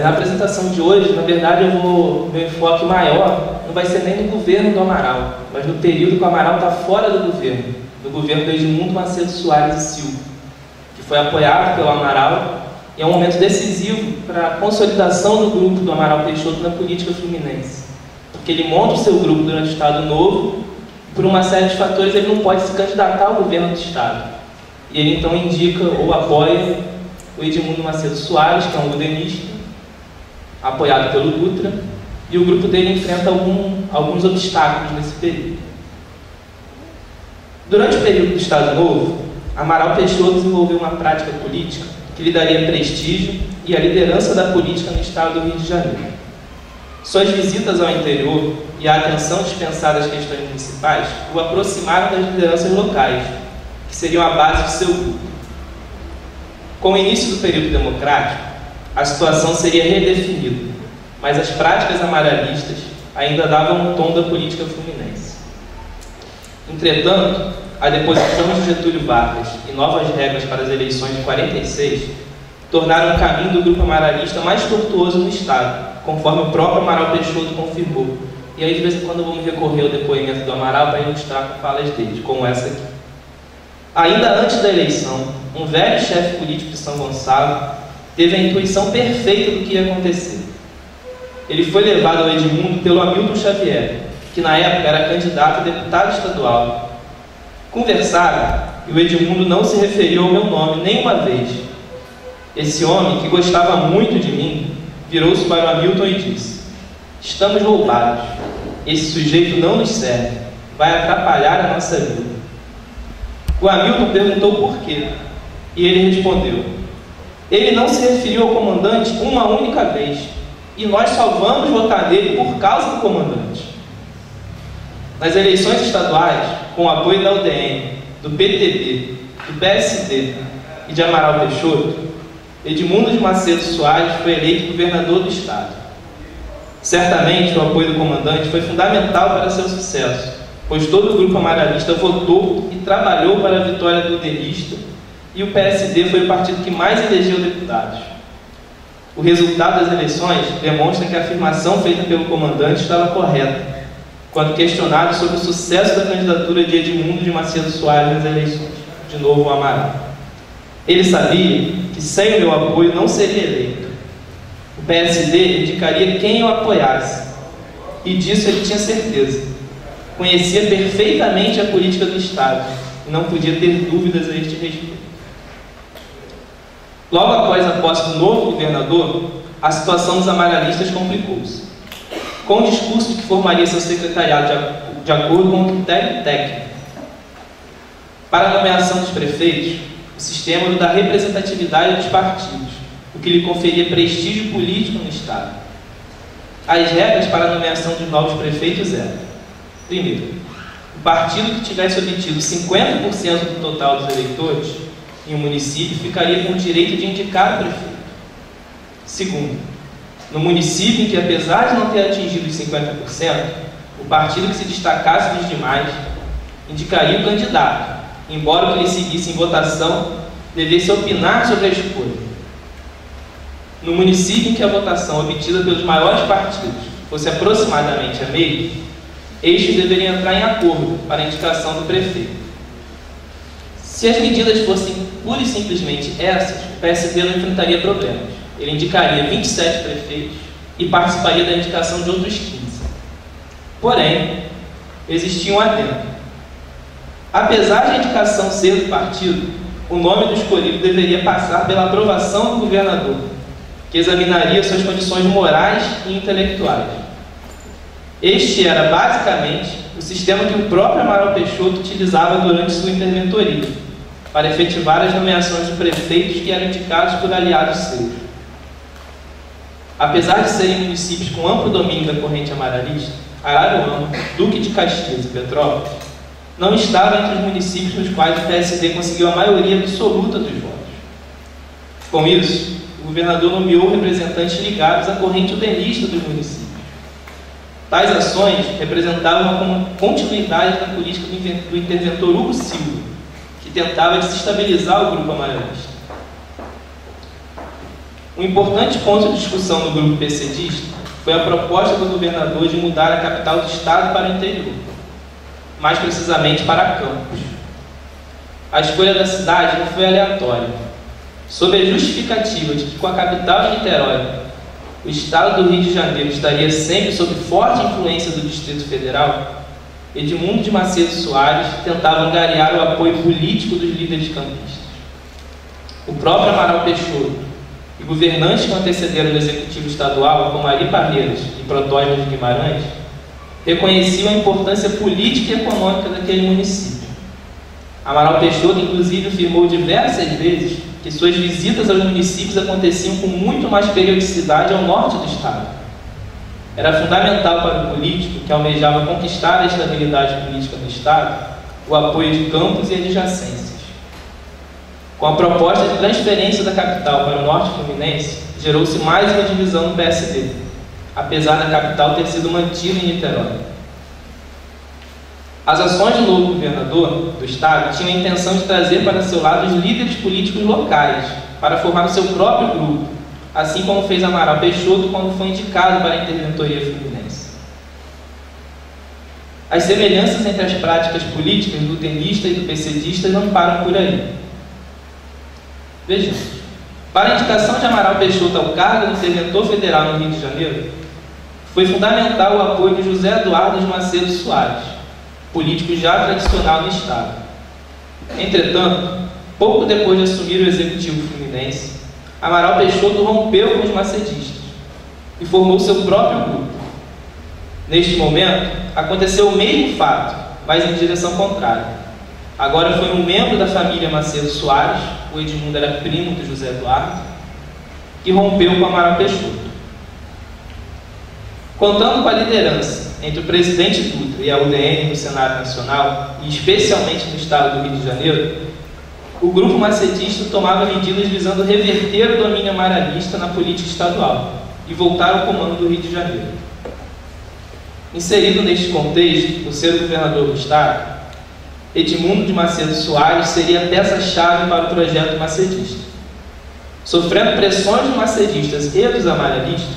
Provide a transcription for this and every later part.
na apresentação de hoje, na verdade, meu enfoque maior não vai ser nem no governo do Amaral, mas no período que o Amaral está fora do governo do Edmundo Macedo Soares e Silva, que foi apoiado pelo Amaral e é um momento decisivo para a consolidação do grupo do Amaral Peixoto na política fluminense. Porque ele monta o seu grupo durante o Estado Novo e, por uma série de fatores, ele não pode se candidatar ao governo do Estado. E ele, então, indica ou apoia o Edmundo Macedo Soares, que é um udenista, apoiado pelo Dutra, e o grupo dele enfrenta alguns obstáculos nesse período. Durante o período do Estado Novo, Amaral Peixoto desenvolveu uma prática política que lhe daria prestígio e a liderança da política no estado do Rio de Janeiro. Suas visitas ao interior e a atenção dispensada às questões municipais o aproximaram das lideranças locais, que seriam a base de seu grupo. Com o início do período democrático, a situação seria redefinida, mas as práticas amaralistas ainda davam um tom da política fluminense. Entretanto, a deposição de Getúlio Vargas e novas regras para as eleições de 46 tornaram o caminho do grupo amaralista mais tortuoso no Estado, conforme o próprio Amaral Peixoto confirmou. E aí, de vez em quando, eu vou me recorrer ao depoimento do Amaral para ilustrar com falas dele, como essa aqui. Ainda antes da eleição, um velho chefe político de São Gonçalo teve a intuição perfeita do que ia acontecer. Ele foi levado ao Edmundo pelo Hamilton Xavier, que na época era candidato a deputado estadual. Conversaram e o Edmundo não se referiu ao meu nome nenhuma vez. Esse homem, que gostava muito de mim, virou-se para o Hamilton e disse: "Estamos roubados. Esse sujeito não nos serve. Vai atrapalhar a nossa vida." O Hamilton perguntou por quê, e ele respondeu: "Ele não se referiu ao comandante uma única vez, e nós só vamos votar nele por causa do comandante." Nas eleições estaduais, com o apoio da UDN, do PTB, do PSD e de Amaral Peixoto, Edmundo de Macedo Soares foi eleito governador do Estado. Certamente, o apoio do comandante foi fundamental para seu sucesso, pois todo o grupo amaralista votou e trabalhou para a vitória do udenista, e o PSD foi o partido que mais elegeu deputados. O resultado das eleições demonstra que a afirmação feita pelo comandante estava correta, quando questionado sobre o sucesso da candidatura de Edmundo de Macedo Soares nas eleições, de novo o Amaral. Ele sabia que sem o meu apoio não seria eleito. O PSD indicaria quem o apoiasse, e disso ele tinha certeza. Conhecia perfeitamente a política do Estado e não podia ter dúvidas a este respeito. Logo após a posse do novo governador, a situação dos amaralistas complicou-se. Com o discurso de que formaria seu secretariado de acordo com o critério técnico. Para a nomeação dos prefeitos, o sistema era o da representatividade dos partidos, o que lhe conferia prestígio político no Estado. As regras para a nomeação de novos prefeitos eram: primeiro, o partido que tivesse obtido 50% do total dos eleitores em um município ficaria com o direito de indicar o prefeito. Segundo, no município em que, apesar de não ter atingido os 50%, o partido que se destacasse dos demais indicaria o candidato, embora o que ele seguisse em votação devesse opinar sobre a escolha. No município em que a votação obtida pelos maiores partidos fosse aproximadamente a meio, estes deveriam entrar em acordo para a indicação do prefeito. Se as medidas fossem pura e simplesmente essas, o PSD não enfrentaria problemas. Ele indicaria 27 prefeitos e participaria da indicação de outros 15. Porém, existia um adendo. Apesar de a indicação ser do partido, o nome do escolhido deveria passar pela aprovação do governador, que examinaria suas condições morais e intelectuais. Este era, basicamente, o sistema que o próprio Amaral Peixoto utilizava durante sua interventoria, para efetivar as nomeações de prefeitos que eram indicados por aliados seus. Apesar de serem municípios com amplo domínio da corrente amaralista, Araruama, Duque de Caxias e Petrópolis não estavam entre os municípios nos quais o PSD conseguiu a maioria absoluta dos votos. Com isso, o governador nomeou representantes ligados à corrente udenista dos municípios. Tais ações representavam uma continuidade na política do interventor Hugo Silva, que tentava desestabilizar o grupo amaralista. Um importante ponto de discussão no grupo PCdista foi a proposta do governador de mudar a capital do estado para o interior, mais precisamente para Campos. A escolha da cidade não foi aleatória. Sob a justificativa de que com a capital de Niterói, o estado do Rio de Janeiro estaria sempre sob forte influência do Distrito Federal, Edmundo de Macedo Soares tentava angariar o apoio político dos líderes campistas. O próprio Amaral Peixoto e governantes que antecederam o executivo estadual, como Ari Parreiras e Protógenes de Guimarães, reconheciam a importância política e econômica daquele município. Amaral Peixoto, inclusive, afirmou diversas vezes que suas visitas aos municípios aconteciam com muito mais periodicidade ao norte do estado. Era fundamental para o político, que almejava conquistar a estabilidade política do estado, o apoio de Campos e adjacências. Com a proposta de transferência da capital para o norte fluminense, gerou-se mais uma divisão no PSD, apesar da capital ter sido mantida em Niterói. As ações do novo governador do estado tinham a intenção de trazer para seu lado os líderes políticos locais, para formar o seu próprio grupo, assim como fez Amaral Peixoto quando foi indicado para a interventoria fluminense. As semelhanças entre as práticas políticas do tenista e do PCdista não param por aí. Vejamos, para a indicação de Amaral Peixoto ao cargo de interventor federal no Rio de Janeiro, foi fundamental o apoio de José Eduardo de Macedo Soares, político já tradicional no estado. Entretanto, pouco depois de assumir o executivo fluminense, Amaral Peixoto rompeu com os macedistas e formou seu próprio grupo. Neste momento, aconteceu o mesmo fato, mas em direção contrária. Agora foi um membro da família Macedo Soares, o Edmundo era primo de José Eduardo, que rompeu com Amaral Peixoto. Contando com a liderança entre o presidente Dutra e a UDN no Senado Nacional, e especialmente no estado do Rio de Janeiro, o grupo macedista tomava medidas visando reverter o domínio amaralista na política estadual e voltar ao comando do Rio de Janeiro. Inserido neste contexto, por ser o governador do estado, Edmundo de Macedo Soares seria a peça-chave para o projeto macedista. Sofrendo pressões dos macedistas e dos amaralistas,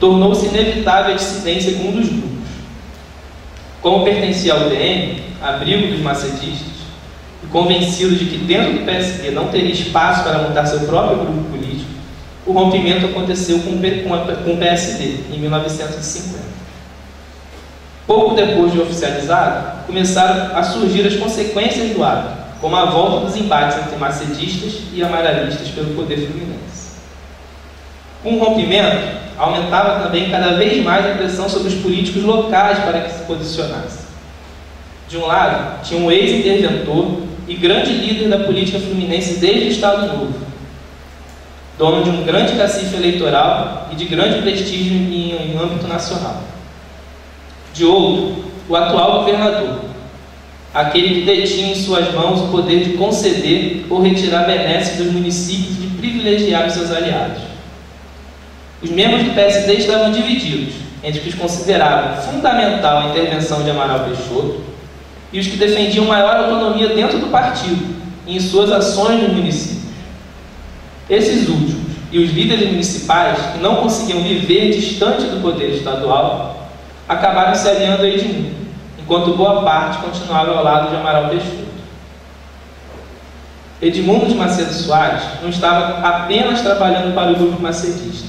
tornou-se inevitável a dissidência com um dos grupos. Como pertencia ao UDN, abrigo dos macedistas, e convencido de que dentro do PSD não teria espaço para montar seu próprio grupo político, o rompimento aconteceu com o PSD, em 1950. Pouco depois de oficializado, começaram a surgir as consequências do ato, como a volta dos embates entre macedistas e amaralistas pelo poder fluminense. Com o rompimento, aumentava também cada vez mais a pressão sobre os políticos locais para que se posicionassem. De um lado, tinha um ex-interventor e grande líder da política fluminense desde o Estado Novo, dono de um grande cacife eleitoral e de grande prestígio em âmbito nacional. De outro, o atual governador, aquele que detinha em suas mãos o poder de conceder ou retirar benesses dos municípios e de privilegiar os seus aliados. Os membros do PSD estavam divididos entre os que consideravam fundamental a intervenção de Amaral Peixoto e os que defendiam maior autonomia dentro do partido e em suas ações nos municípios. Esses últimos e os líderes municipais, que não conseguiam viver distante do poder estadual, acabaram se alinhando a Edmundo, enquanto boa parte continuava ao lado de Amaral Peixoto. Edmundo de Macedo Soares não estava apenas trabalhando para o grupo macedista,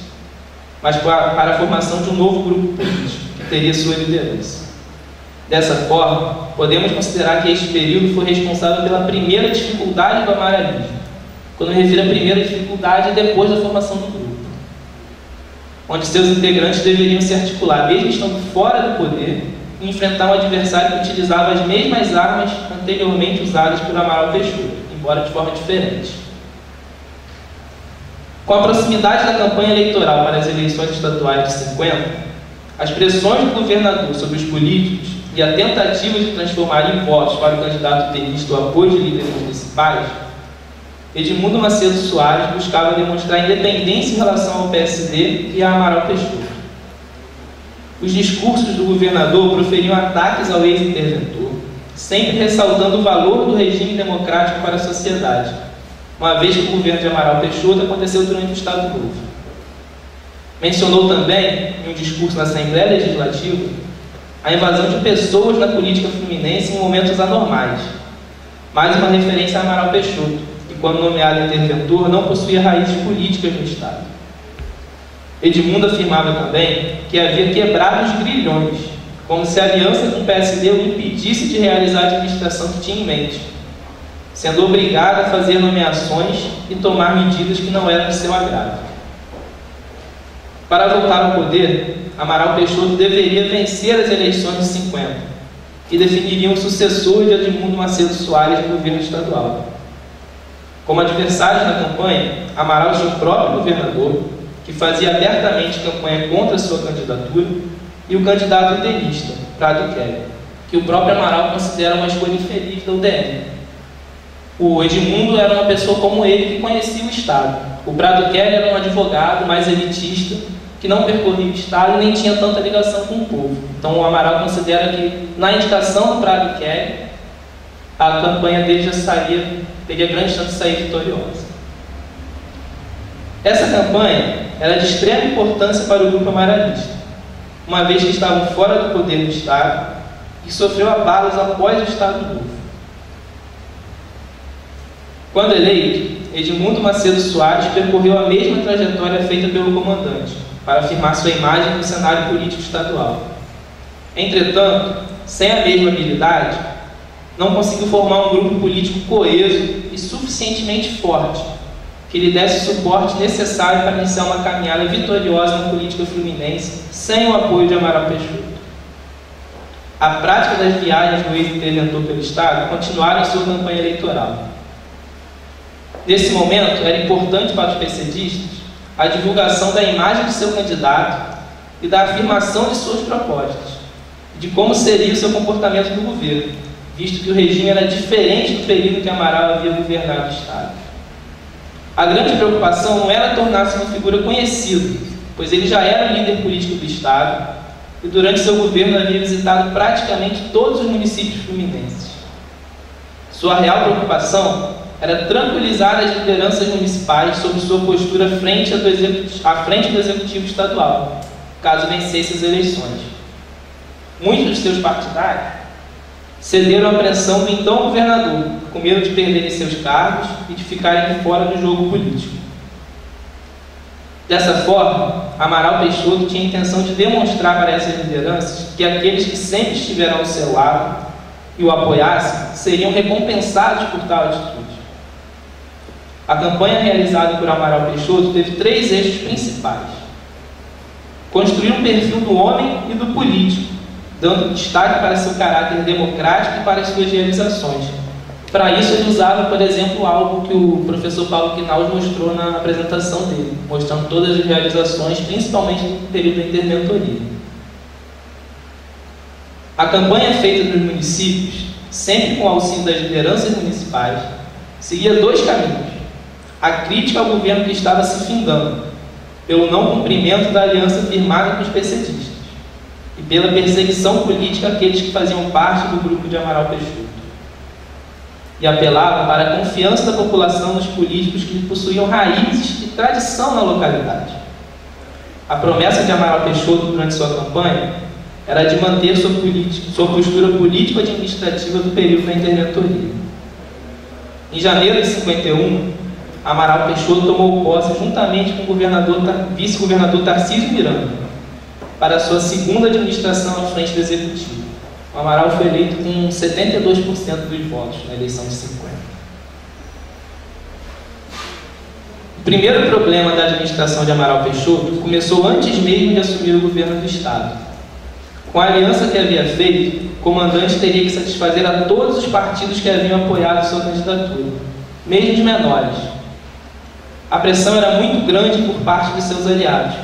mas para a formação de um novo grupo político, que teria sua liderança. Dessa forma, podemos considerar que este período foi responsável pela primeira dificuldade do amaralismo. Quando me refiro à primeira dificuldade, depois da formação do grupo, onde seus integrantes deveriam se articular, mesmo estando fora do poder, e enfrentar um adversário que utilizava as mesmas armas anteriormente usadas por Amaral Peixoto, embora de forma diferente. Com a proximidade da campanha eleitoral para as eleições estaduais de 50, as pressões do governador sobre os políticos e a tentativa de transformar em votos para o candidato tenista o apoio de líderes municipais, Edmundo Macedo Soares buscava demonstrar independência em relação ao PSD e a Amaral Peixoto. Os discursos do governador proferiam ataques ao ex-interventor, sempre ressaltando o valor do regime democrático para a sociedade, uma vez que o governo de Amaral Peixoto aconteceu durante o Estado Novo. Mencionou também, em um discurso na Assembleia Legislativa, a invasão de pessoas na política fluminense em momentos anormais. Mais uma referência a Amaral Peixoto, que, quando nomeado interventor, não possuía raízes políticas no Estado. Edmundo afirmava também que havia quebrado os grilhões, como se a aliança com o PSD o impedisse de realizar a administração que tinha em mente, sendo obrigado a fazer nomeações e tomar medidas que não eram de seu agrado. Para voltar ao poder, Amaral Peixoto deveria vencer as eleições de 50 e definiria um sucessor de Edmundo Macedo Soares no governo estadual. Como adversários na campanha, Amaral tinha o próprio governador, que fazia abertamente campanha contra sua candidatura, e o candidato utenista, Prado Kelly, que o próprio Amaral considera uma escolha infeliz da UDN. O Edmundo era uma pessoa como ele que conhecia o Estado. O Prado Kelly era um advogado mais elitista, que não percorria o Estado e nem tinha tanta ligação com o povo. Então o Amaral considera que, na indicação do Prado Kelly, a campanha dele já teria grande chance de sair vitoriosa. Essa campanha era de extrema importância para o grupo amaralista, uma vez que estavam fora do poder do Estado e sofreu abalos após o Estado Novo. Quando eleito, Edmundo Macedo Soares percorreu a mesma trajetória feita pelo comandante, para afirmar sua imagem no cenário político estadual. Entretanto, sem a mesma habilidade, não conseguiu formar um grupo político coeso e suficientemente forte, que lhe desse o suporte necessário para iniciar uma caminhada vitoriosa na política fluminense, sem o apoio de Amaral Peixoto. A prática das viagens do ex-interventor pelo Estado continuaram em sua campanha eleitoral. Nesse momento, era importante para os PCDistas a divulgação da imagem de seu candidato e da afirmação de suas propostas, de como seria o seu comportamento no governo, visto que o regime era diferente do período que Amaral havia governado o Estado. A grande preocupação não era tornar-se uma figura conhecida, pois ele já era o líder político do Estado e durante seu governo havia visitado praticamente todos os municípios fluminenses. Sua real preocupação era tranquilizar as lideranças municipais sobre sua postura à frente do Executivo Estadual, caso vencesse as eleições. Muitos de seus partidários cederam à pressão do então governador, com medo de perderem seus cargos e de ficarem de fora do jogo político. Dessa forma, Amaral Peixoto tinha a intenção de demonstrar para essas lideranças que aqueles que sempre estiveram ao seu lado e o apoiassem seriam recompensados por tal atitude. A campanha realizada por Amaral Peixoto teve 3 eixos principais: construir um perfil do homem e do político, dando destaque para seu caráter democrático e para as suas realizações. Para isso, ele usava, por exemplo, algo que o professor Paulo Quinaus mostrou na apresentação dele, mostrando todas as realizações, principalmente no período da interventoria. A campanha feita nos municípios, sempre com o auxílio das lideranças municipais, seguia 2 caminhos: a crítica ao governo que estava se findando, pelo não cumprimento da aliança firmada com os PCDistas, e pela perseguição política àqueles que faziam parte do grupo de Amaral Peixoto. E apelava para a confiança da população nos políticos que possuíam raízes e tradição na localidade. A promessa de Amaral Peixoto durante sua campanha era de manter sua postura político-administrativa do período da interventoria. Em janeiro de 51, Amaral Peixoto tomou posse juntamente com o vice-governador Tarcísio Miranda, para a sua segunda administração à frente do Executivo. O Amaral foi eleito com 72% dos votos na eleição de 50. O primeiro problema da administração de Amaral Peixoto começou antes mesmo de assumir o governo do Estado. Com a aliança que havia feito, o comandante teria que satisfazer a todos os partidos que haviam apoiado sua candidatura, mesmo os menores. A pressão era muito grande por parte de seus aliados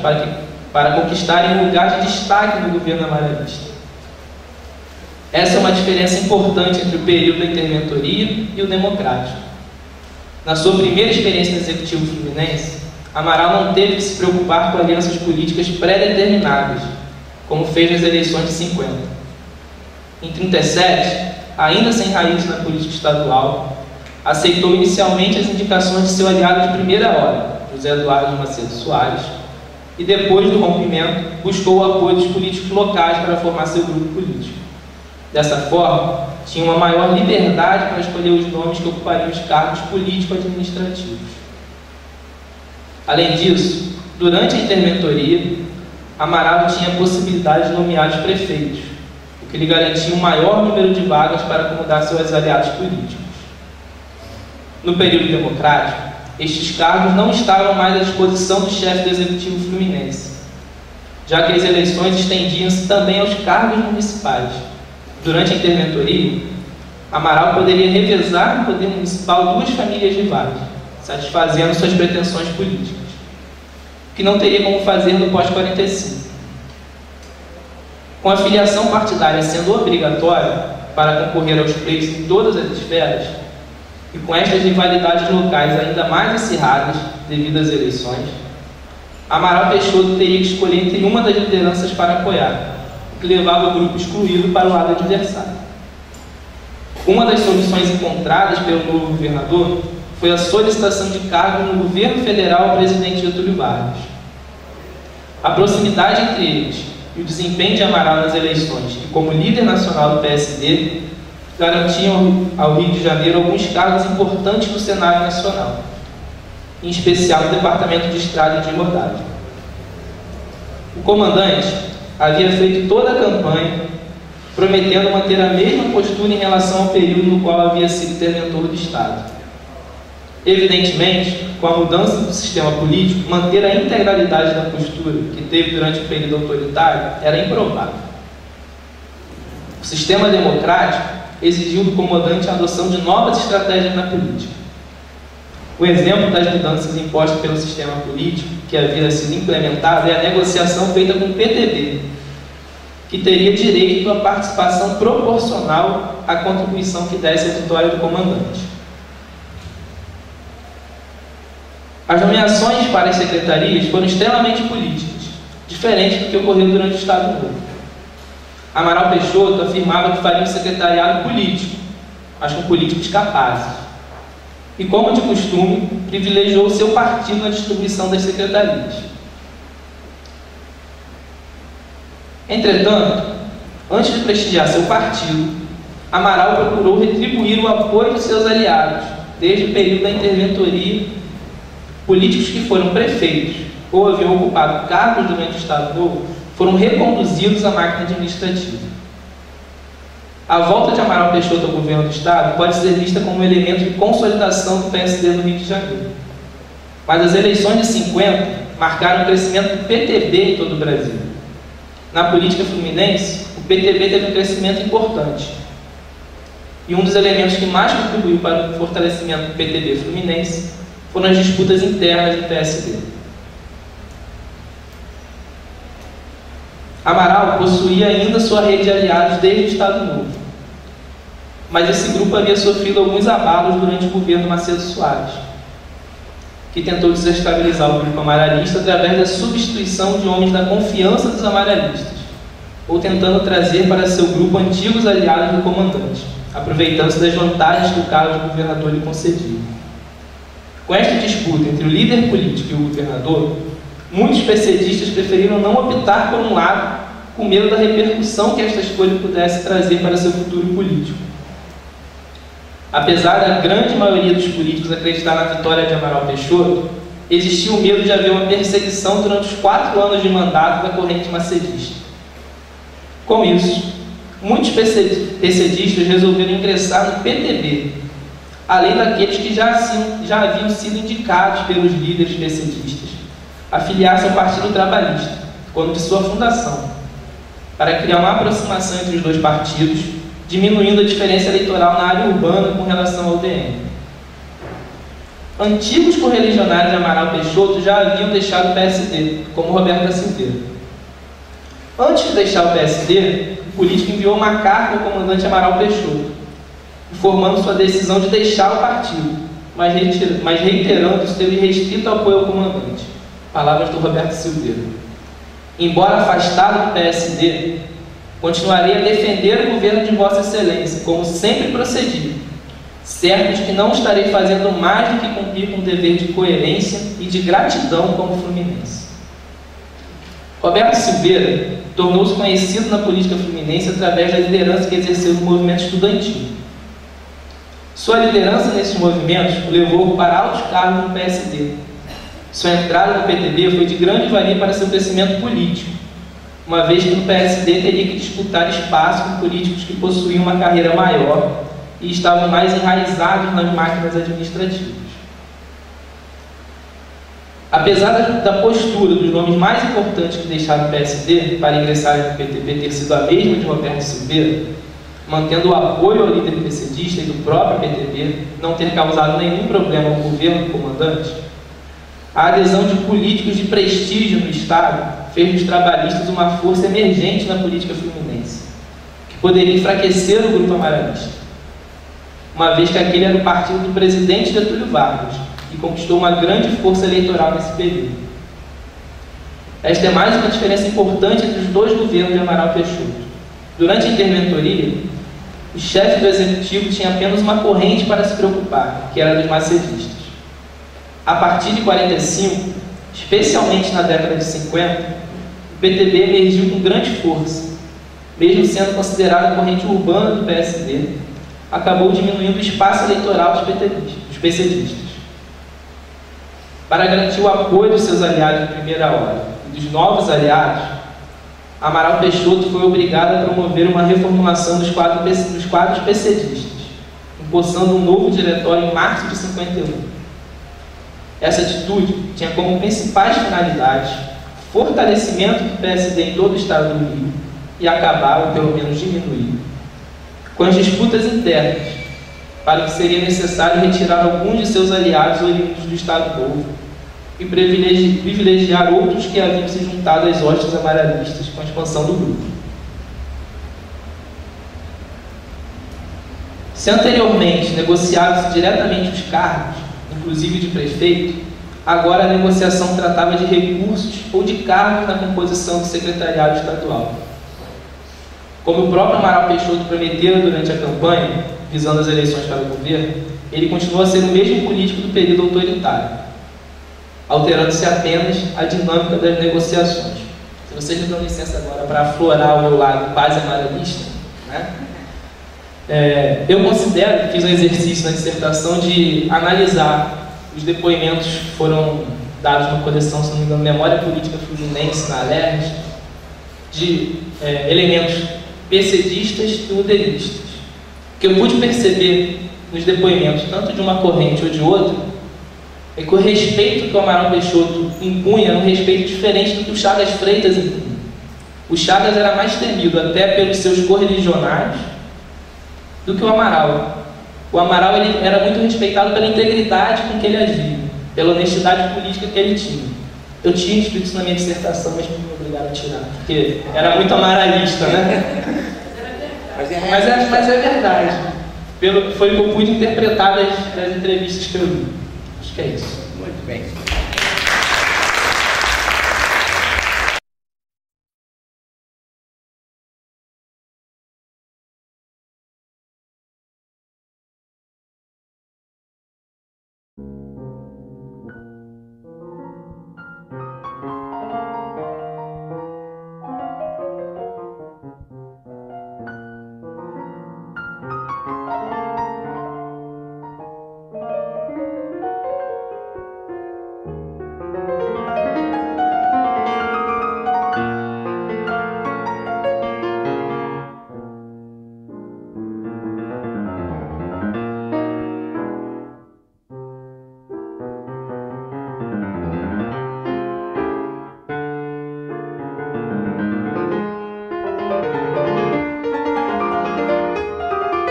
para conquistarem um lugar de destaque no governo amaralista. Essa é uma diferença importante entre o período da interventoria e o democrático. Na sua primeira experiência no Executivo Fluminense, Amaral não teve que se preocupar com alianças políticas pré-determinadas, como fez nas eleições de 50. Em 37, ainda sem raízes na política estadual, aceitou inicialmente as indicações de seu aliado de primeira hora, José Eduardo de Macedo Soares, e depois do rompimento, buscou o apoio dos políticos locais para formar seu grupo político. Dessa forma, tinha uma maior liberdade para escolher os nomes que ocupariam os cargos político-administrativos. Além disso, durante a interventoria, Amaral tinha a possibilidade de nomear os prefeitos, o que lhe garantia um maior número de vagas para acomodar seus aliados políticos. No período democrático, estes cargos não estavam mais à disposição do chefe do Executivo fluminense, já que as eleições estendiam-se também aos cargos municipais. Durante a interventoria, Amaral poderia revezar no poder municipal duas famílias rivais, satisfazendo suas pretensões políticas, que não teria como fazer no pós-45. Com a filiação partidária sendo obrigatória para concorrer aos pleitos em todas as esferas, e com estas rivalidades locais ainda mais acirradas devido às eleições, Amaral Peixoto teria que escolher entre uma das lideranças para apoiar, o que levava o grupo excluído para o lado adversário. Uma das soluções encontradas pelo novo governador foi a solicitação de cargos no governo federal ao presidente Getúlio Vargas. A proximidade entre eles e o desempenho de Amaral nas eleições e como líder nacional do PSD garantiam ao Rio de Janeiro alguns cargos importantes no cenário nacional, em especial no Departamento de Estrada e de Rodagem. O comandante havia feito toda a campanha prometendo manter a mesma postura em relação ao período no qual havia sido interventor do Estado. Evidentemente, com a mudança do sistema político, manter a integralidade da postura que teve durante o período autoritário era improvável. O sistema democrático exigiu do comandante a adoção de novas estratégias na política. O exemplo das mudanças impostas pelo sistema político que havia sido implementado é a negociação feita com o PTB, que teria direito à participação proporcional à contribuição que desse à vitória do comandante. As nomeações para as secretarias foram extremamente políticas, diferente do que ocorreu durante o Estado Novo. Amaral Peixoto afirmava que faria um secretariado político, mas com políticos capazes. E, como de costume, privilegiou o seu partido na distribuição das secretarias. Entretanto, antes de prestigiar seu partido, Amaral procurou retribuir o apoio de seus aliados, desde o período da interventoria. Políticos que foram prefeitos ou haviam ocupado cargos durante o Estado Novo foram reconduzidos à máquina administrativa. A volta de Amaral Peixoto ao governo do Estado pode ser vista como um elemento de consolidação do PSD no Rio de Janeiro. Mas as eleições de 50 marcaram o crescimento do PTB em todo o Brasil. Na política fluminense, o PTB teve um crescimento importante. E um dos elementos que mais contribuiu para o fortalecimento do PTB fluminense foram as disputas internas do PSD. Amaral possuía ainda sua rede de aliados desde o Estado Novo, mas esse grupo havia sofrido alguns abalos durante o governo Macedo Soares, que tentou desestabilizar o grupo amaralista através da substituição de homens da confiança dos amaralistas, ou tentando trazer para seu grupo antigos aliados do comandante, aproveitando-se das vantagens que o cargo de governador lhe concedia. Com esta disputa entre o líder político e o governador, muitos PCDistas preferiram não optar por um lado, com medo da repercussão que esta escolha pudesse trazer para seu futuro político. Apesar da grande maioria dos políticos acreditar na vitória de Amaral Peixoto, existia o medo de haver uma perseguição durante os 4 anos de mandato da corrente macedista. Com isso, muitos PCDistas resolveram ingressar no PTB, além daqueles que já haviam sido indicados pelos líderes PCDistas, a filiar-se ao Partido Trabalhista, quando de sua fundação, para criar uma aproximação entre os dois partidos, diminuindo a diferença eleitoral na área urbana com relação ao DN. Antigos correligionários de Amaral Peixoto já haviam deixado o PSD, como Roberto da Silveira. Antes de deixar o PSD, o político enviou uma carta ao comandante Amaral Peixoto, informando sua decisão de deixar o partido, mas reiterando seu irrestrito apoio ao comandante. Palavras do Roberto Silveira. Embora afastado do PSD, continuarei a defender o governo de Vossa Excelência, como sempre procedi, certo de que não estarei fazendo mais do que cumprir com o dever de coerência e de gratidão como fluminense. Roberto Silveira tornou-se conhecido na política fluminense através da liderança que exerceu no movimento estudantil. Sua liderança nesses movimentos o levou para altos cargos no PSD. Sua entrada no PTB foi de grande valia para seu crescimento político, uma vez que no PSD teria que disputar espaço com políticos que possuíam uma carreira maior e estavam mais enraizados nas máquinas administrativas. Apesar da postura dos nomes mais importantes que deixaram o PSD para ingressarem no PTB ter sido a mesma de Roberto Silveira, mantendo o apoio ao líder PCdista e do próprio PTB, não ter causado nenhum problema ao governo do comandante, a adesão de políticos de prestígio no Estado fez dos trabalhistas uma força emergente na política fluminense, que poderia enfraquecer o grupo amaralista, uma vez que aquele era o partido do presidente Getúlio Vargas, e conquistou uma grande força eleitoral nesse período. Esta é mais uma diferença importante entre os dois governos de Amaral Peixoto. Durante a interventoria, o chefe do executivo tinha apenas uma corrente para se preocupar, que era dos macedistas. A partir de 45, especialmente na década de 50, o PTB emergiu com grande força. Mesmo sendo considerado a corrente urbana do PSD, acabou diminuindo o espaço eleitoral dos PCdistas. Para garantir o apoio dos seus aliados de primeira hora e dos novos aliados, Amaral Peixoto foi obrigado a promover uma reformulação dos quadros PCdistas, empossando um novo diretório em março de 51. Essa atitude tinha como principais finalidades fortalecimento do PSD em todo o estado do Rio e acabar, ou pelo menos diminuir, com as disputas internas, para que seria necessário retirar alguns de seus aliados oriundos do Estado Novo e privilegiar outros que haviam se juntado às hostes amaralistas com a expansão do grupo. Se anteriormente negociavam-se diretamente os cargos, inclusive de prefeito, agora a negociação tratava de recursos ou de cargos na composição do secretariado estadual. Como o próprio Amaral Peixoto prometera durante a campanha, visando as eleições para o governo, ele continua a ser o mesmo político do período autoritário, alterando-se apenas a dinâmica das negociações. Se vocês me dão licença agora para aflorar o meu lado quase amaralista, né? Eu considero, fiz um exercício na dissertação de analisar os depoimentos que foram dados na coleção, se não me engano, Memória Política Fluminense, na Alerj, de elementos PCdistas e udenistas. O que eu pude perceber nos depoimentos, tanto de uma corrente ou de outra, é que o respeito que o Amaral Peixoto impunha era um respeito diferente do que o Chagas Freitas impunha. O Chagas era mais temido até pelos seus correligionários do que o Amaral. O Amaral ele era muito respeitado pela integridade com que ele agia, pela honestidade política que ele tinha. Eu tinha escrito isso na minha dissertação, mas me obrigaram a tirar, porque era muito amaralista, né? Mas é verdade. Foi o que eu pude interpretar das entrevistas que eu li. Acho que é isso. Muito bem.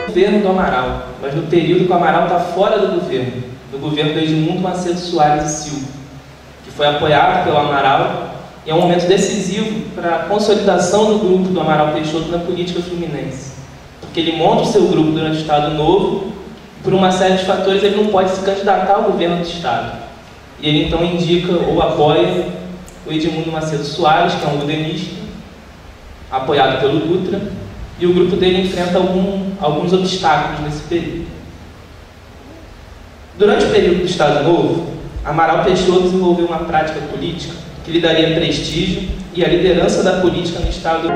Governo do Amaral, mas no período que o Amaral está fora do governo do Edmundo Macedo Soares e Silva, que foi apoiado pelo Amaral e é um momento decisivo para a consolidação do grupo do Amaral Peixoto na política fluminense, porque ele monta o seu grupo durante o Estado Novo e por uma série de fatores ele não pode se candidatar ao governo do Estado, e ele então indica ou apoia o Edmundo Macedo Soares, que é um udenista, apoiado pelo Dutra, e o grupo dele enfrenta alguns obstáculos nesse período. Durante o período do Estado Novo, Amaral Peixoto desenvolveu uma prática política que lhe daria prestígio e a liderança da política no Estado.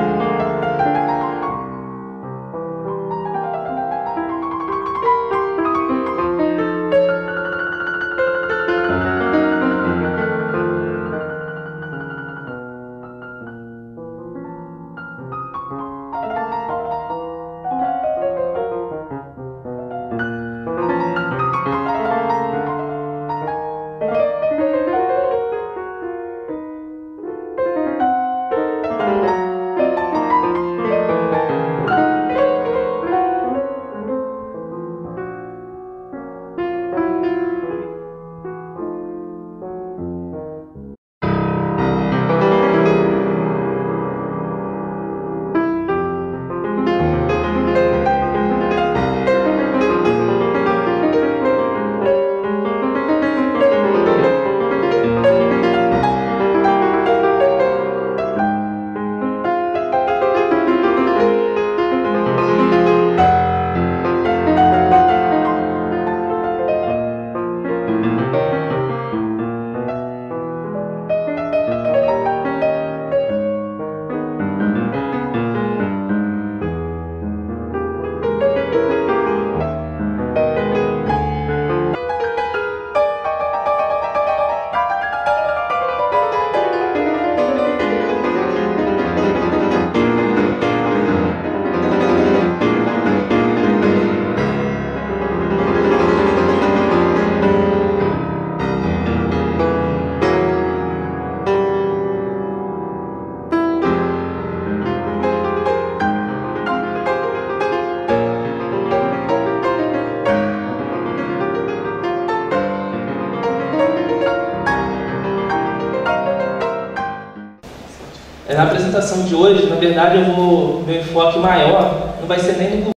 Na apresentação de hoje, na verdade, meu enfoque maior não vai ser nem no